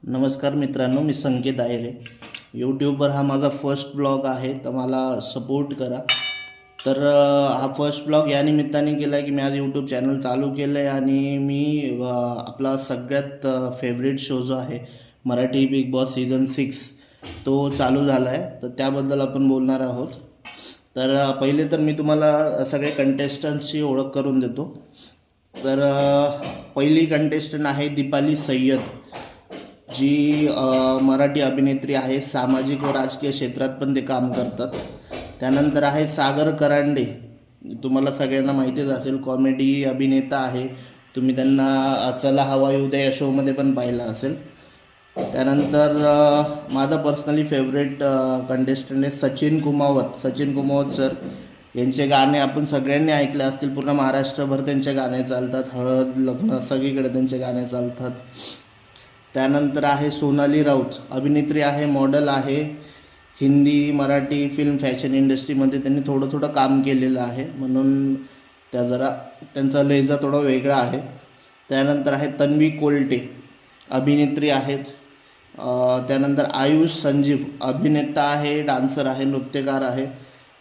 नमस्कार मित्रांनो, मी संकेत आयरे. यूट्यूबवर हा माझा फर्स्ट ब्लॉग आहे, तर मला सपोर्ट करा. तर हा फर्स्ट ब्लॉग या निमित्ताने केला आहे की मी आज यूट्यूब चॅनल चालू केलं आहे आणि मी आपला सगळ्यात फेवरेट शो जो आहे मराठी बिग बॉस सीझन 6 तो चालू झाला आहे, तर त्याबद्दल आपण बोलणार आहोत. तर पहिले तर मी तुम्हाला सगळे कंटेस्टंट्सची ओळख करून देतो. तर पहिली कंटेस्टंट आहे दीपाली सय्यद, जी मराठी अभिनेत्री आहे. सामाजिक व राजकीय क्षेत्रात पण ते काम करतात. त्यानंतर आहे सागर करांडे, तुम्हाला सगळ्यांना माहितीच असेल, कॉमेडी अभिनेता आहे. तुम्ही त्यांना चला हवा येऊ द्या या शोमध्ये पण पाहिलं असेल. त्यानंतर माझा पर्सनली फेवरेट कंटेस्टंट आहे सचिन कुमावत सर. यांचे गाणे आपण सगळ्यांनी ऐकले असतील, पूर्ण महाराष्ट्रभर त्यांचे गाणे चालतात. हळद, लग्न सगळीकडे त्यांचे गाणे चालतात. त्यानंतर आहे सोनाली राऊत, अभिनेत्री आहे, मॉडेल आहे. हिंदी, मराठी, फिल्म, फॅशन इंडस्ट्रीमध्ये त्यांनी थोडं काम केलेलं आहे, म्हणून त्यांचा लहजा थोडा वेगळा आहे. त्यानंतर आहे तन्वी कोल्टे, अभिनेत्री आहेत. त्यानंतर आयुष संजीव, अभिनेता आहे, डान्सर आहे, नृत्यकार आहे.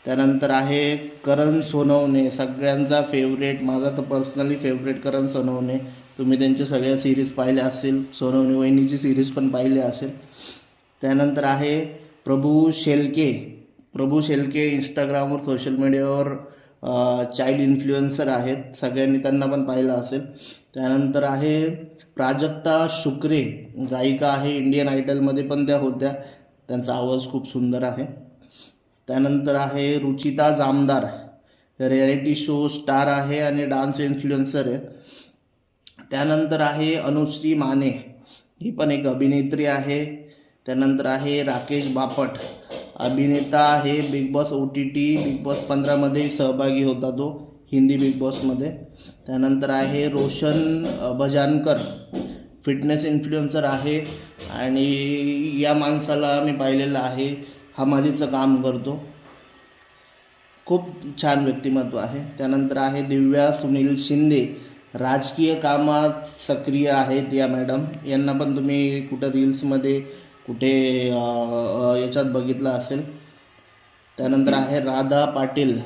त्यानंतर आहे करण सोनवणे, सगळ्यांचा फेवरेट, माझा तर पर्सनली फेवरेट करण सोनवणे. तुम्ही त्यांच्या सगळ्या सिरीज पाहिल्या असतील, सोनवणे वहिनीची सिरीज पण पाहिली असेल. त्यानंतर आहे प्रभू शेलके इंस्टाग्रामवर, सोशल मीडियावर चाइल्ड इन्फ्लुएन्सर आहेत, सगळ्यांनी त्यांना पण पाहिलं असेल. त्यानंतर आहे प्राजक्ता शुक्रे, गायिका आहे, इंडियन आयडलमध्ये पण त्या होत्या, त्यांचा आवाज खूप सुंदर आहे. त्यानंतर आहे Ruchita Jamdar, reality show star आहे आणि डान्स इन्फ्लुएन्सर आहे. त्यानंतर आहे अनुश्री माने, ही पण एक अभिनेत्री आहे. त्यानंतर आहे राकेश बापट, अभिनेता आहे, बिग बॉस बिग बॉस 15मध्ये सहभागी होता तो, हिंदी बिग बॉसमध्ये. त्यानंतर आहे रोशन भजानकर, फिटनेस इन्फ्लुएन्सर आहे आणि या माणसाला मी पाहिलेलं आहे, हमालीचं काम करतो, खूप छान व्यक्तिमत्व आहे. त्यानंतर आहे दिव्या सुनील शिंदे, राजकीय कामात सक्रिय आहेत या मॅडम. यांना पण तुम्ही कुठं रील्समध्ये, कुठे याच्यात बघितलं असेल. त्यानंतर आहे राधा पाटील,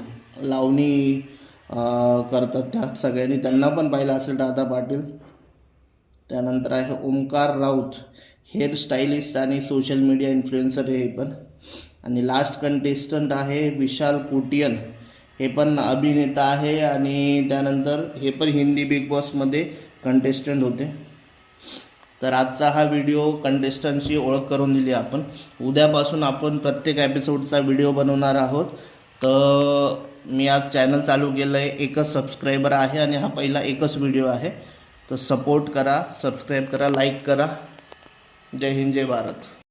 लावणी करतात त्या, सगळ्यांनी त्यांना पण पाहिलं असेल, राधा पाटील. त्यानंतर आहे ओमकार राऊत, हेअर स्टायलिस्ट आणि सोशल मीडिया इन्फ्लुएन्सर हे पण. आणि लास्ट कंटेस्टंट आहे विशाल कोटियन, हे पण अभिनेता आहे आणि त्यानंतर हे पण हिंदी बिग बॉसमध्ये कंटेस्टंट होते. तर आजचा हा व्हिडिओ कंटेस्टंटची ओळख करून दिली आपण. उद्यापासून आपण प्रत्येक एपिसोडचा व्हिडिओ बनवणार आहोत. तर मी आज चॅनल चालू केलं आहे, एकच सबस्क्रायबर आहे आणि हा पहिला एकच व्हिडिओ आहे. तर सपोर्ट करा, सबस्क्राईब करा, लाईक करा. जय हिंद, जय भारत.